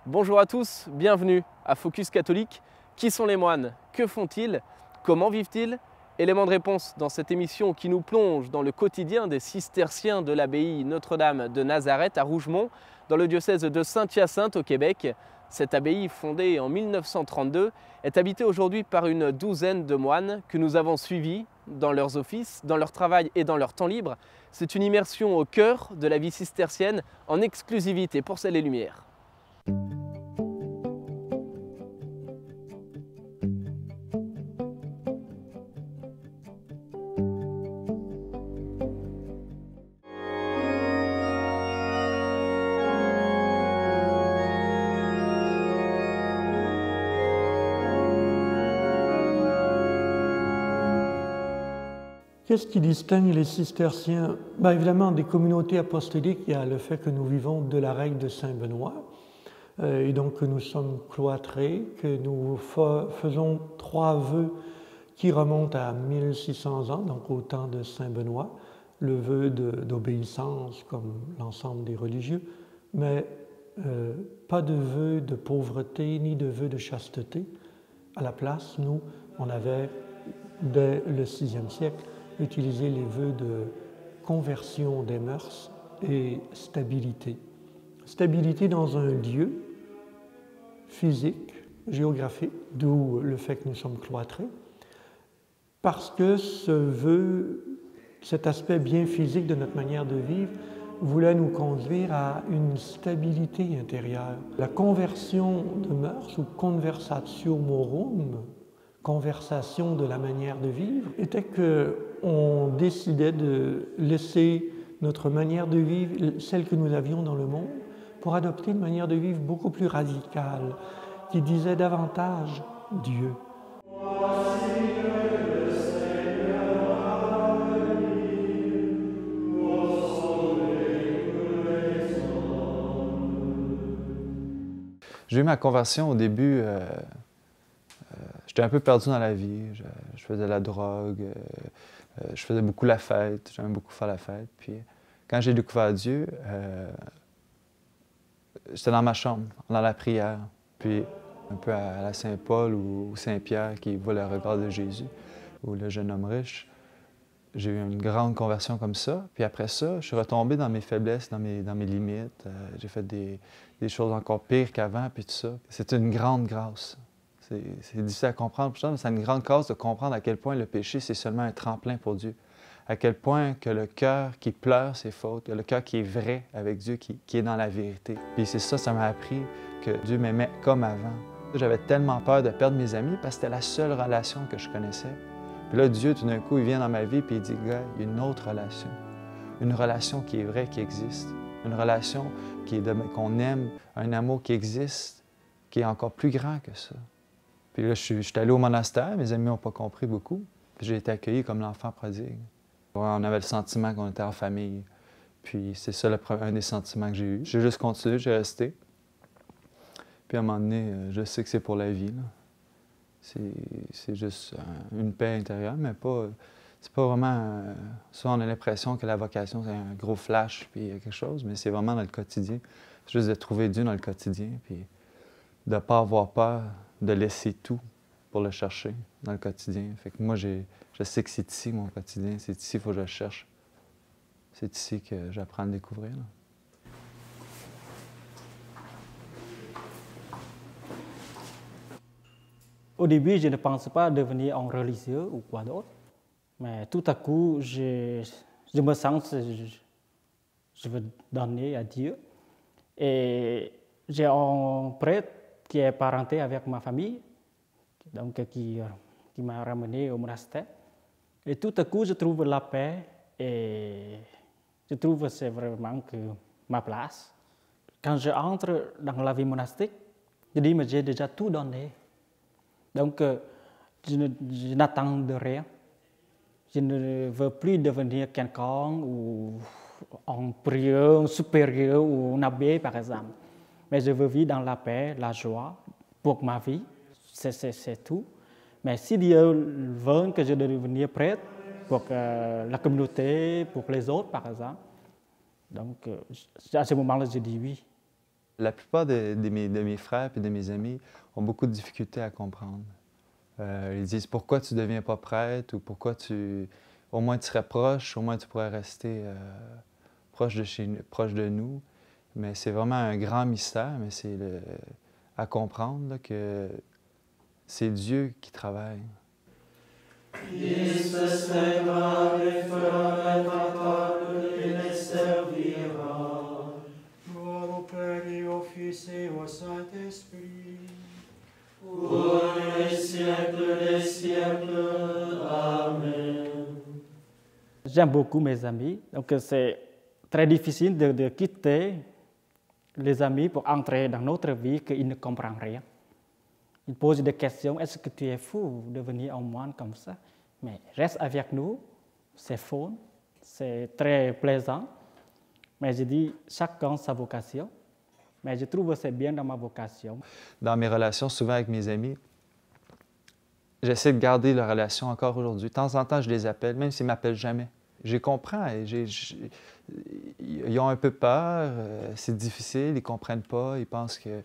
Bonjour à tous, bienvenue à Focus Catholique. Qui sont les moines? Que font-ils? Comment vivent-ils? Élément de réponse dans cette émission qui nous plonge dans le quotidien des cisterciens de l'abbaye Notre-Dame de Nazareth à Rougemont, dans le diocèse de Saint-Hyacinthe au Québec. Cette abbaye, fondée en 1932, est habitée aujourd'hui par une douzaine de moines que nous avons suivis dans leurs offices, dans leur travail et dans leur temps libre. C'est une immersion au cœur de la vie cistercienne en exclusivité pour Ciel et Lumière. Qu'est-ce qui distingue les cisterciens? Évidemment, des communautés apostoliques, il y a le fait que nous vivons de la règle de Saint Benoît, et donc que nous sommes cloîtrés, que nous faisons 3 vœux qui remontent à 1600 ans, donc au temps de Saint Benoît, le vœu d'obéissance comme l'ensemble des religieux, mais pas de vœu de pauvreté ni de vœu de chasteté. À la place, nous, on avait, dès le VIe siècle, utilisé les vœux de conversion des mœurs et stabilité. Stabilité dans un lieu physique, géographique, d'où le fait que nous sommes cloîtrés, parce que ce vœu, cet aspect bien physique de notre manière de vivre, voulait nous conduire à une stabilité intérieure. La conversion de mœurs, ou conversatio morum, conversation de la manière de vivre, était qu'on décidait de laisser notre manière de vivre, celle que nous avions dans le monde, pour adopter une manière de vivre beaucoup plus radicale, qui disait davantage Dieu. J'ai eu ma conversion au début, j'étais un peu perdu dans la vie, je faisais de la drogue, je faisais beaucoup la fête, j'aimais beaucoup faire la fête. Puis quand j'ai découvert Dieu, j'étais dans ma chambre, dans la prière, puis un peu à la Saint-Paul ou Saint-Pierre qui voit le regard de Jésus, ou le jeune homme riche. J'ai eu une grande conversion comme ça. Puis après ça, je suis retombé dans mes faiblesses, dans mes limites. J'ai fait des choses encore pires qu'avant, puis tout ça. C'est une grande grâce. C'est difficile à comprendre pour ça, mais c'est une grande grâce de comprendre à quel point le péché, c'est seulement un tremplin pour Dieu. À quel point que le cœur qui pleure ses fautes, le cœur qui est vrai avec Dieu, qui est dans la vérité. Puis c'est ça m'a appris que Dieu m'aimait comme avant. J'avais tellement peur de perdre mes amis parce que c'était la seule relation que je connaissais. Puis là, Dieu, tout d'un coup, il vient dans ma vie et il dit, gars, il y a une autre relation. Une relation qui est vraie, qui existe. Une relation qu'on aime, un amour qui existe, qui est encore plus grand que ça. Puis là, je suis allé au monastère, mes amis n'ont pas compris beaucoup. Puis j'ai été accueilli comme l'enfant prodigue. On avait le sentiment qu'on était en famille. Puis c'est ça un des sentiments que j'ai eu. J'ai juste continué, j'ai resté. Puis à un moment donné, je sais que c'est pour la vie, là. C'est juste une paix intérieure, mais c'est pas vraiment... Souvent, on a l'impression que la vocation, c'est un gros flash, puis il y a quelque chose, mais c'est vraiment dans le quotidien. C'est juste de trouver Dieu dans le quotidien, puis de ne pas avoir peur de laisser tout pour le chercher dans le quotidien. Fait que moi, je sais que c'est ici, mon quotidien. C'est ici qu'il faut que je le cherche. C'est ici que j'apprends à le découvrir, là. Au début, je ne pensais pas devenir un religieux ou quoi d'autre, mais tout à coup, je me sens que je veux donner à Dieu. Et j'ai un prêtre qui est parenté avec ma famille, donc qui m'a ramené au monastère. Et tout à coup, je trouve la paix et je trouve que c'est vraiment ma place. Quand j'entre dans la vie monastique, je dis que j'ai déjà tout donné. Donc, je n'attends de rien. Je ne veux plus devenir quelqu'un ou un prieur, un supérieur ou un abbé, par exemple. Mais je veux vivre dans la paix, la joie pour ma vie. C'est tout. Mais si Dieu veut que je devienne prêtre pour la communauté, pour les autres, par exemple, donc à ce moment-là, je dis oui. La plupart de mes frères et de mes amis ont beaucoup de difficultés à comprendre. Ils disent « Pourquoi tu ne deviens pas prêtre? » ou « Pourquoi tu... Au moins tu serais proche, au moins tu pourrais rester proche de nous. » Mais c'est vraiment un grand mystère, mais c'est à comprendre là, que c'est Dieu qui travaille. Christus viendra, les fera infattable, il les servira. Gloire au Père et au Fils et au Saint-Esprit. Pour les siècles des siècles. Amen. J'aime beaucoup mes amis, donc c'est très difficile de quitter les amis pour entrer dans notre vie qu'ils ne comprennent rien. Ils posent des questions, est-ce que tu es fou de venir en moine comme ça? Mais reste avec nous, c'est fun, c'est très plaisant. Mais je dis, chacun sa vocation. Mais je trouve que c'est bien dans ma vocation. Dans mes relations, souvent avec mes amis, j'essaie de garder la relation encore aujourd'hui. De temps en temps, je les appelle, même s'ils ne m'appellent jamais. Je les comprends. Ils ont un peu peur, c'est difficile, ils ne comprennent pas, ils pensent que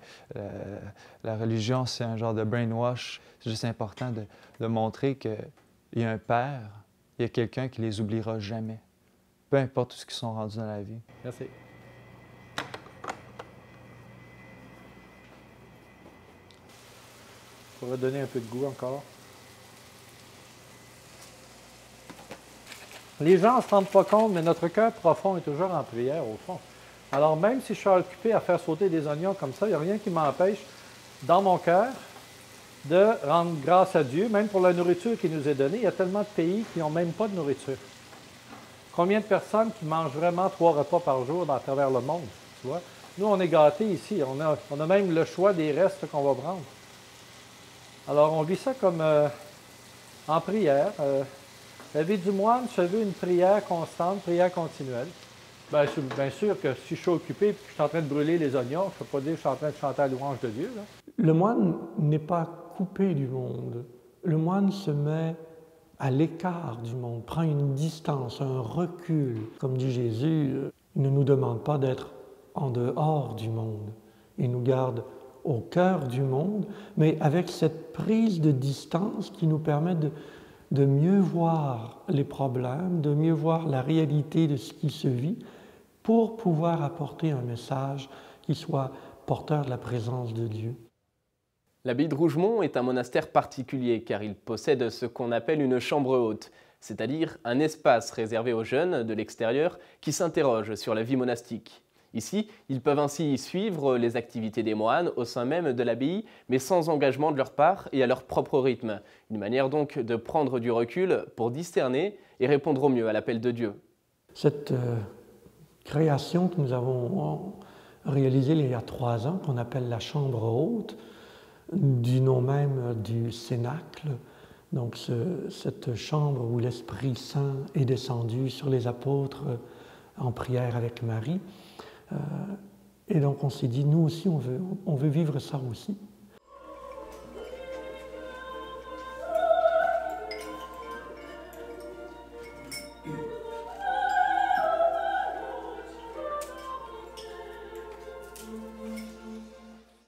la religion, c'est un genre de brainwash. C'est juste important de montrer qu'il y a un père, il y a quelqu'un qui les oubliera jamais, peu importe ce qu'ils sont rendus dans la vie. Merci. Ça va donner un peu de goût encore. Les gens ne se rendent pas compte, mais notre cœur profond est toujours en prière, au fond. Alors, même si je suis occupé à faire sauter des oignons comme ça, il n'y a rien qui m'empêche, dans mon cœur, de rendre grâce à Dieu, même pour la nourriture qui nous est donnée. Il y a tellement de pays qui n'ont même pas de nourriture. Combien de personnes qui mangent vraiment 3 repas par jour à travers le monde, tu vois? Nous, on est gâtés ici. On a même le choix des restes qu'on va prendre. Alors, on vit ça comme en prière. La vie du moine se veut une prière constante, prière continuelle. Bien sûr que si je suis occupé et que je suis en train de brûler les oignons, je ne peux pas dire que je suis en train de chanter la louange de Dieu. Là. Le moine n'est pas coupé du monde. Le moine se met à l'écart du monde, prend une distance, un recul. Comme dit Jésus, il ne nous demande pas d'être en dehors du monde. Il nous garde au cœur du monde, mais avec cette prise de distance qui nous permet de mieux voir les problèmes, de mieux voir la réalité de ce qui se vit, pour pouvoir apporter un message qui soit porteur de la présence de Dieu. L'abbaye de Rougemont est un monastère particulier car il possède ce qu'on appelle une chambre haute, c'est-à-dire un espace réservé aux jeunes de l'extérieur qui s'interrogent sur la vie monastique. Ici, ils peuvent ainsi suivre les activités des moines au sein même de l'abbaye, mais sans engagement de leur part et à leur propre rythme. Une manière donc de prendre du recul pour discerner et répondre au mieux à l'appel de Dieu. Cette création que nous avons réalisée il y a 3 ans, qu'on appelle la chambre haute, du nom même du Cénacle, donc cette chambre où l'Esprit Saint est descendu sur les apôtres en prière avec Marie. Et donc on s'est dit, nous aussi, on veut vivre ça aussi.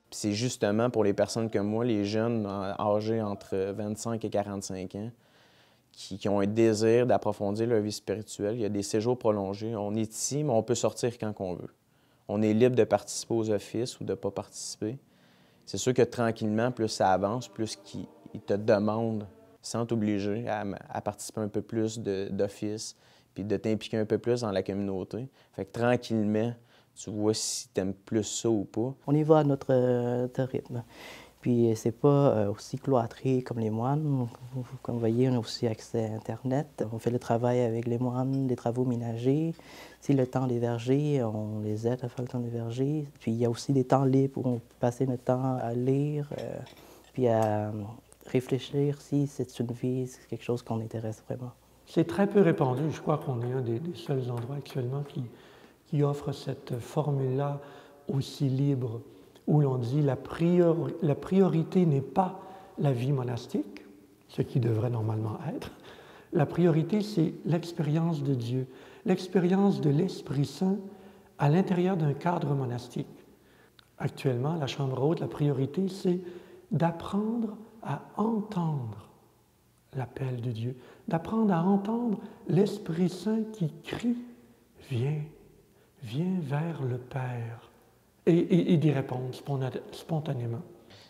C'est justement pour les personnes comme moi, les jeunes âgés entre 25 et 45 ans, qui ont un désir d'approfondir leur vie spirituelle. Il y a des séjours prolongés. On est ici, mais on peut sortir quand on veut. On est libre de participer aux offices ou de ne pas participer. C'est sûr que tranquillement, plus ça avance, plus qu'ils te demandent, sans t'obliger, à participer un peu plus d'offices, puis de t'impliquer un peu plus dans la communauté. Fait que tranquillement, tu vois si tu aimes plus ça ou pas. On y va à notre rythme. Puis c'est pas aussi cloîtré comme les moines. Comme vous voyez, on a aussi accès à Internet. On fait le travail avec les moines, des travaux ménagers. Si le temps des vergers, on les aide à faire le temps des vergers. Puis il y a aussi des temps libres où on peut passer notre temps à lire, puis à réfléchir si c'est une vie, c'est quelque chose qu'on intéresse vraiment. C'est très peu répandu. Je crois qu'on est un des seuls endroits actuellement qui offre cette formule-là aussi libre, où l'on dit la priorité n'est pas la vie monastique, ce qui devrait normalement être. La priorité, c'est l'expérience de Dieu, l'expérience de l'Esprit Saint à l'intérieur d'un cadre monastique. actuellement, la Chambre haute, la priorité, c'est d'apprendre à entendre l'appel de Dieu, d'apprendre à entendre l'Esprit Saint qui crie « Viens, viens vers le Père » et d'y répondre spontanément.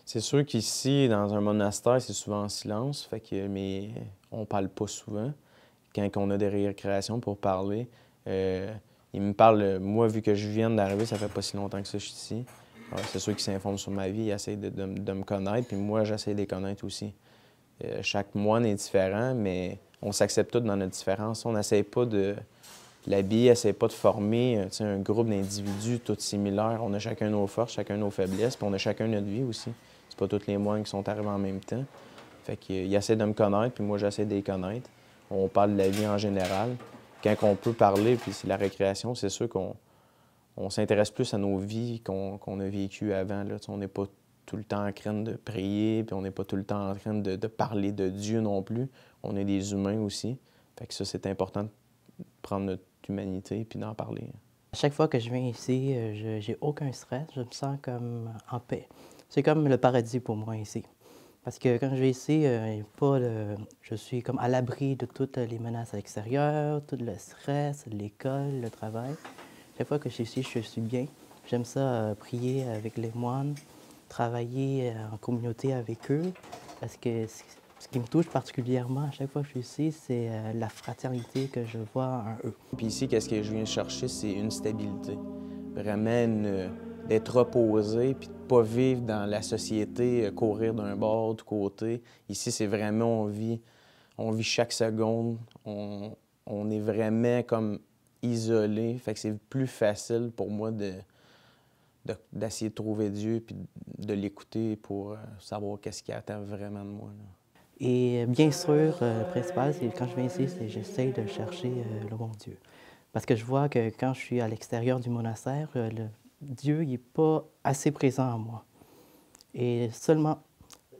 C'est sûr qu'ici, dans un monastère, c'est souvent en silence, mais on ne parle pas souvent. Quand on a des récréations pour parler, ils me parlent, moi, vu que je viens d'arriver, ça fait pas si longtemps que ça, je suis ici. C'est sûr qu'ils s'informent sur ma vie, ils essayent de me connaître, puis moi, j'essaie de les connaître aussi. Chaque moine est différent, mais on s'accepte tous dans notre différence. On n'essaie pas de... La Bible n'essaie pas de former un groupe d'individus tous similaires. On a chacun nos forces, chacun nos faiblesses, puis on a chacun notre vie aussi. C'est pas tous les moines qui sont arrivés en même temps. Fait qu'ils essaient de me connaître, puis moi, j'essaie de les connaître. On parle de la vie en général. Quand on peut parler, puis c'est la récréation, c'est sûr qu'on s'intéresse plus à nos vies qu'on a vécues avant. Là. On n'est pas tout le temps en train de prier, puis on n'est pas tout le temps en train de parler de Dieu non plus. On est des humains aussi. Fait que ça, c'est important de prendre notre humanité puis d'en parler. À chaque fois que je viens ici, j'ai aucun stress, je me sens comme en paix. C'est comme le paradis pour moi ici. Parce que quand je vais ici, je suis comme à l'abri de toutes les menaces à l'extérieur, tout le stress, l'école, le travail. Chaque fois que je suis ici, je suis bien. J'aime ça, prier avec les moines, travailler en communauté avec eux. Parce que ce qui me touche particulièrement à chaque fois que je suis ici, c'est la fraternité que je vois en eux. Puis ici, qu'est-ce que je viens chercher, c'est une stabilité. Vraiment d'être reposé, puis de ne pas vivre dans la société, courir d'un bord, du côté. Ici, c'est vraiment, on vit chaque seconde. On est vraiment comme isolé. Fait que c'est plus facile pour moi d'essayer de trouver Dieu, puis de l'écouter pour savoir qu'est-ce qu'il attend vraiment de moi. Là. Et bien sûr, le principal, c'est quand je viens ici, c'est que j'essaie de chercher le bon Dieu. Parce que je vois que quand je suis à l'extérieur du monastère, Dieu n'est pas assez présent en moi. Et seulement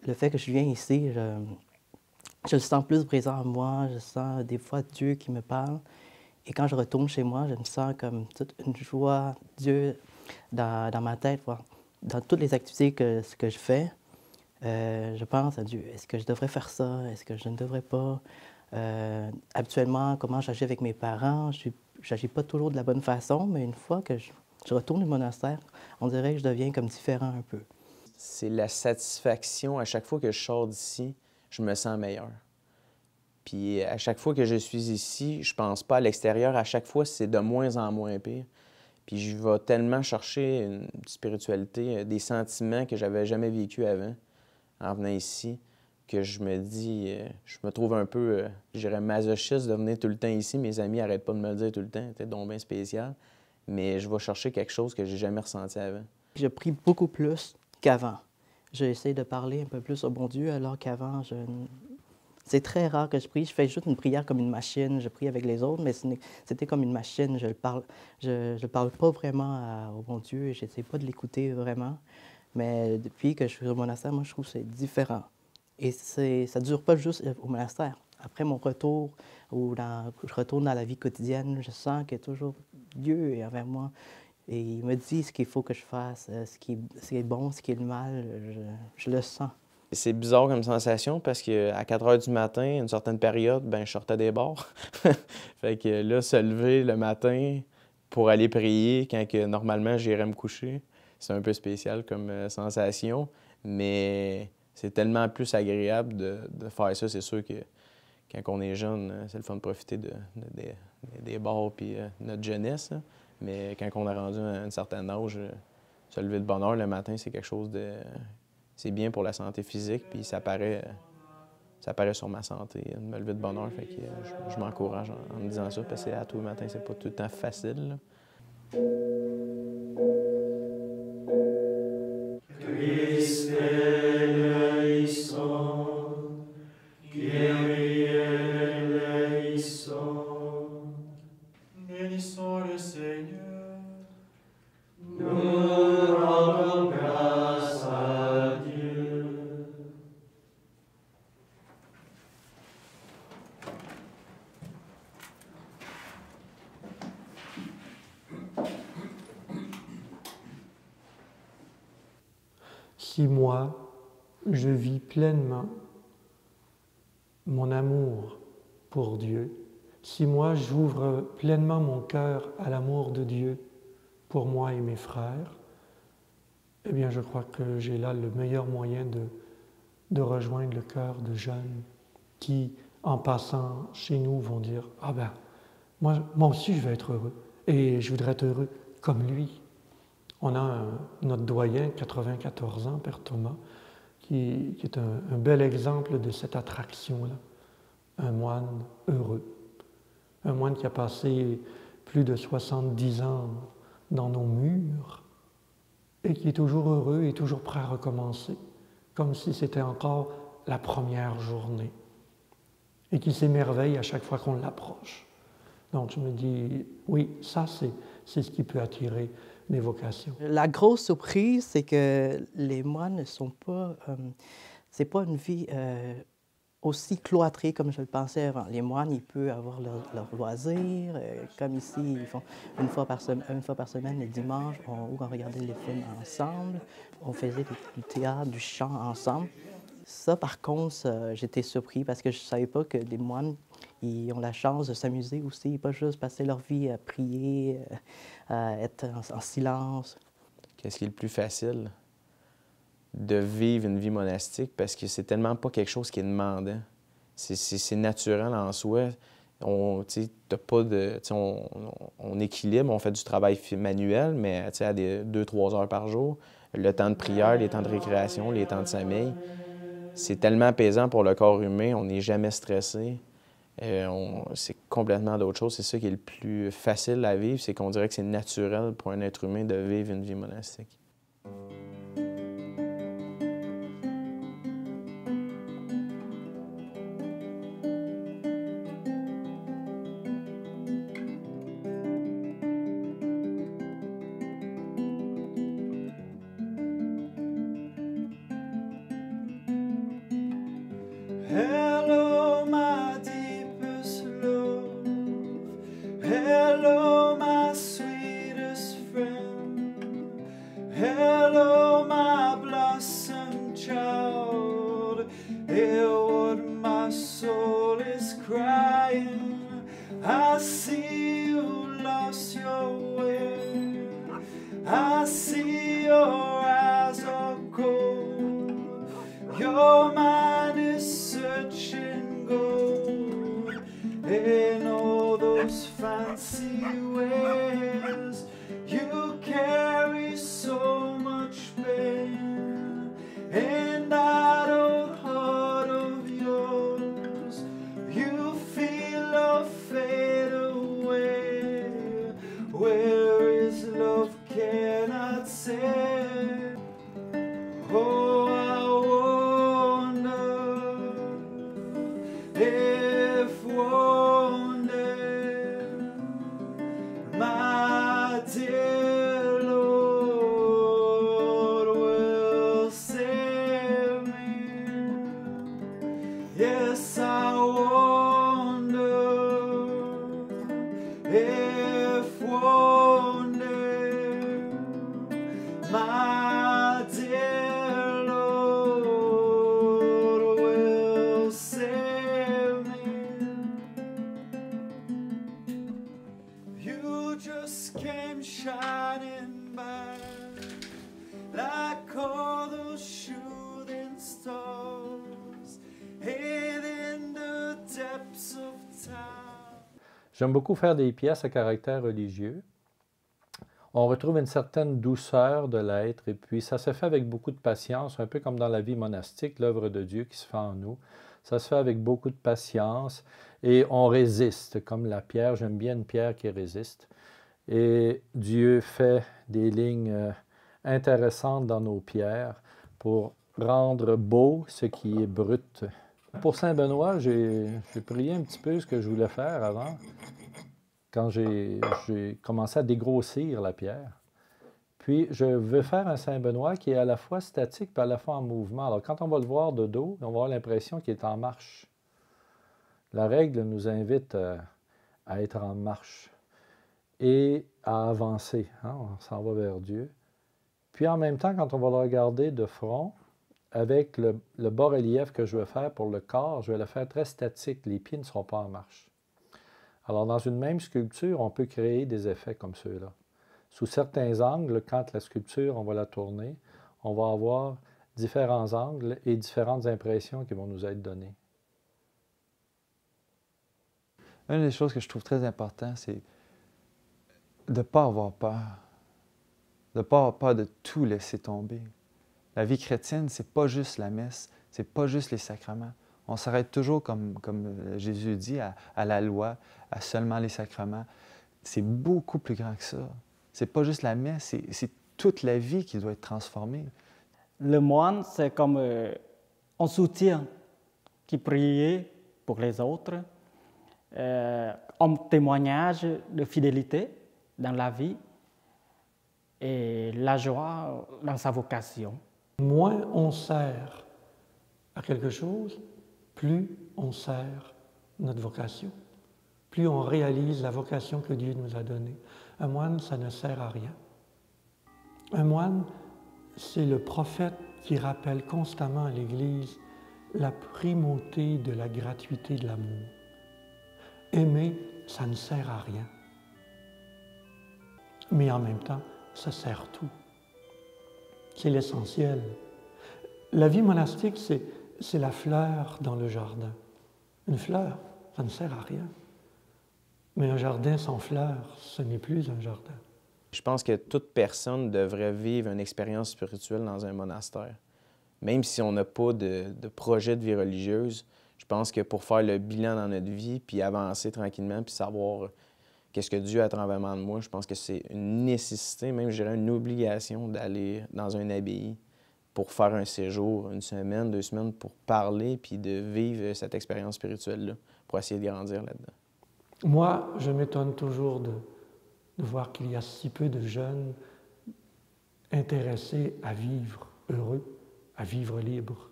le fait que je viens ici, je le sens plus présent en moi, je sens des fois Dieu qui me parle. Et quand je retourne chez moi, je me sens comme toute une joie, Dieu dans ma tête, dans toutes les activités que je fais. Je pense à Dieu. Est-ce que je devrais faire ça? Est-ce que je ne devrais pas? Habituellement, comment j'agis avec mes parents? Je n'agis pas toujours de la bonne façon, mais une fois que je retourne au monastère, on dirait que je deviens comme différent un peu. C'est la satisfaction. À chaque fois que je sors d'ici, je me sens meilleur. Puis à chaque fois que je suis ici, je pense pas à l'extérieur. À chaque fois, c'est de moins en moins pire. Puis je vais tellement chercher une spiritualité, des sentiments que j'avais jamais vécu avant en venant ici, que je me dis, je me trouve un peu, je dirais, masochiste de venir tout le temps ici. Mes amis n'arrêtent pas de me le dire tout le temps, c'était donc bien spécial. Mais je vais chercher quelque chose que j'ai jamais ressenti avant. Je prie beaucoup plus qu'avant. J'essaie de parler un peu plus au bon Dieu, alors qu'avant, c'est très rare que je prie. Je fais juste une prière comme une machine. Je prie avec les autres, mais c'était comme une machine. Je ne parle pas vraiment au bon Dieu et je n'essaie pas de l'écouter vraiment. Mais depuis que je suis au monastère, moi, je trouve que c'est différent. Et ça ne dure pas juste au monastère. Après mon retour, je retourne dans la vie quotidienne, je sens que toujours Dieu est envers moi. Et il me dit ce qu'il faut que je fasse, ce qui est bon, ce qui est le mal, je le sens. C'est bizarre comme sensation parce qu'à 4 heures du matin, à une certaine période, je sortais des bars. Fait que là, se lever le matin pour aller prier quand que, normalement j'irais me coucher, c'est un peu spécial comme sensation, mais c'est tellement plus agréable de faire ça. C'est sûr que quand on est jeune, c'est le fun de profiter des bars puis notre jeunesse. Là. Mais quand on a rendu à un certain âge, se lever de bonne heure le matin, c'est quelque chose de... C'est bien pour la santé physique, puis ça paraît sur ma santé de me lever de bonne heure. Fait que je m'encourage en me disant ça, parce que à tous les matins, c'est pas tout le temps facile. Là. Christe eleison, Kyrie eleison. Bénissons le Seigneur. Nous rendons grâce à Dieu. si moi, je vis pleinement mon amour pour Dieu, si moi, j'ouvre pleinement mon cœur à l'amour de Dieu pour moi et mes frères, eh bien, je crois que j'ai là le meilleur moyen de rejoindre le cœur de jeunes qui, en passant chez nous, vont dire « Ah ben, moi aussi, je vais être heureux et je voudrais être heureux comme lui. » On a notre doyen, 94 ans, Père Thomas, qui est un bel exemple de cette attraction-là. Un moine heureux. Un moine qui a passé plus de 70 ans dans nos murs et qui est toujours heureux et toujours prêt à recommencer, comme si c'était encore la première journée et qui s'émerveille à chaque fois qu'on l'approche. Donc je me dis, oui, ça c'est ce qui peut attirer les vocations. La grosse surprise, c'est que les moines ne sont pas... c'est pas une vie aussi cloîtrée comme je le pensais avant. Les moines, ils peuvent avoir leur loisir, comme ici, ils font une fois par semaine, le dimanche, on regardait les films ensemble, on faisait du théâtre, du chant ensemble. Ça, par contre, j'étais surpris parce que je ne savais pas que les moines, ils ont la chance de s'amuser aussi, pas juste passer leur vie à prier, à être en silence. Qu'est-ce qui est le plus facile? De vivre une vie monastique parce que c'est tellement pas quelque chose qui est demandant. C'est naturel en soi. On équilibre, on fait du travail manuel, mais à 2-3 heures par jour. Le temps de prière, les temps de récréation, les temps de sommeil. C'est tellement apaisant pour le corps humain, on n'est jamais stressé. C'est complètement d'autre chose. C'est ça qui est le plus facile à vivre, c'est qu'on dirait que c'est naturel pour un être humain de vivre une vie monastique. Hello, my deepest love. Hello, my sweetest friend. Hello, my blossom child. Hear what my soul is crying. I see you lost your way. I see your eyes are cold. Your mind is searching gold in all those fancy ways. You carry so much pain in that old heart of yours. You feel a fade away. Where is love? Cannot say. Oh, I wonder if one day, my dear Lord will save me. Yes, I wonder if one day, my dear Lord will save me. You just came shining by like all those shooting stars hid in the depths of time. J'aime beaucoup faire des pièces à caractère religieux. On retrouve une certaine douceur de l'être et puis ça se fait avec beaucoup de patience, un peu comme dans la vie monastique, l'œuvre de Dieu qui se fait en nous. Ça se fait avec beaucoup de patience et on résiste, comme la pierre. J'aime bien une pierre qui résiste. Et Dieu fait des lignes intéressantes dans nos pierres pour rendre beau ce qui est brut. Pour Saint-Benoît, j'ai prié un petit peu ce que je voulais faire avant, quand j'ai commencé à dégrossir la pierre. Puis, je veux faire un Saint-Benoît qui est à la fois statique et à la fois en mouvement. Alors, quand on va le voir de dos, on va avoir l'impression qu'il est en marche. La règle nous invite à être en marche et à avancer. Hein? On s'en va vers Dieu. Puis en même temps, quand on va le regarder de front, avec le bas-relief que je veux faire pour le corps, je vais le faire très statique. Les pieds ne seront pas en marche. Alors, dans une même sculpture, on peut créer des effets comme ceux-là. Sous certains angles, quand la sculpture, on va la tourner, on va avoir différents angles et différentes impressions qui vont nous être données. Une des choses que je trouve très importante, c'est de ne pas avoir peur. De ne pas avoir peur de tout laisser tomber. La vie chrétienne, c'est pas juste la messe, c'est pas juste les sacrements. On s'arrête toujours, comme Jésus dit, à la loi, à seulement les sacrements. C'est beaucoup plus grand que ça. C'est pas juste la messe, c'est toute la vie qui doit être transformée. Le moine, c'est comme un soutien qui prie pour les autres, un témoignage de fidélité dans la vie et la joie dans sa vocation. Moins on sert à quelque chose, plus on sert notre vocation, plus on réalise la vocation que Dieu nous a donnée. Un moine, ça ne sert à rien. Un moine, c'est le prophète qui rappelle constamment à l'Église la primauté de la gratuité de l'amour. Aimer, ça ne sert à rien. Mais en même temps, ça sert tout. C'est l'essentiel. La vie monastique, c'est la fleur dans le jardin. Une fleur, ça ne sert à rien. Mais un jardin sans fleurs, ce n'est plus un jardin. Je pense que toute personne devrait vivre une expérience spirituelle dans un monastère. Même si on n'a pas de projet de vie religieuse, je pense que pour faire le bilan dans notre vie, puis avancer tranquillement, puis savoir qu'est-ce que Dieu a à travers de moi, je pense que c'est une nécessité, même je dirais une obligation d'aller dans une abbaye pour faire un séjour, 1 semaine, 2 semaines, pour parler puis de vivre cette expérience spirituelle-là, pour essayer de grandir là-dedans. Moi, je m'étonne toujours de voir qu'il y a si peu de jeunes intéressés à vivre heureux, à vivre libre.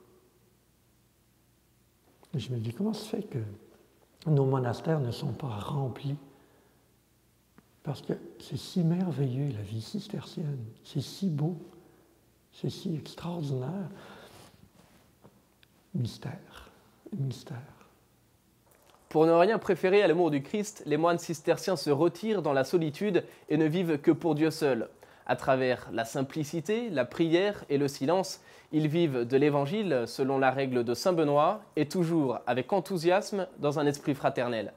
Et je me dis, comment se fait que nos monastères ne sont pas remplis? Parce que c'est si merveilleux, la vie cistercienne. C'est si beau, c'est si extraordinaire. Mystère, mystère. Pour ne rien préférer à l'amour du Christ, les moines cisterciens se retirent dans la solitude et ne vivent que pour Dieu seul. À travers la simplicité, la prière et le silence, ils vivent de l'Évangile selon la règle de saint Benoît et toujours avec enthousiasme dans un esprit fraternel.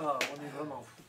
Ah, on est vraiment fou.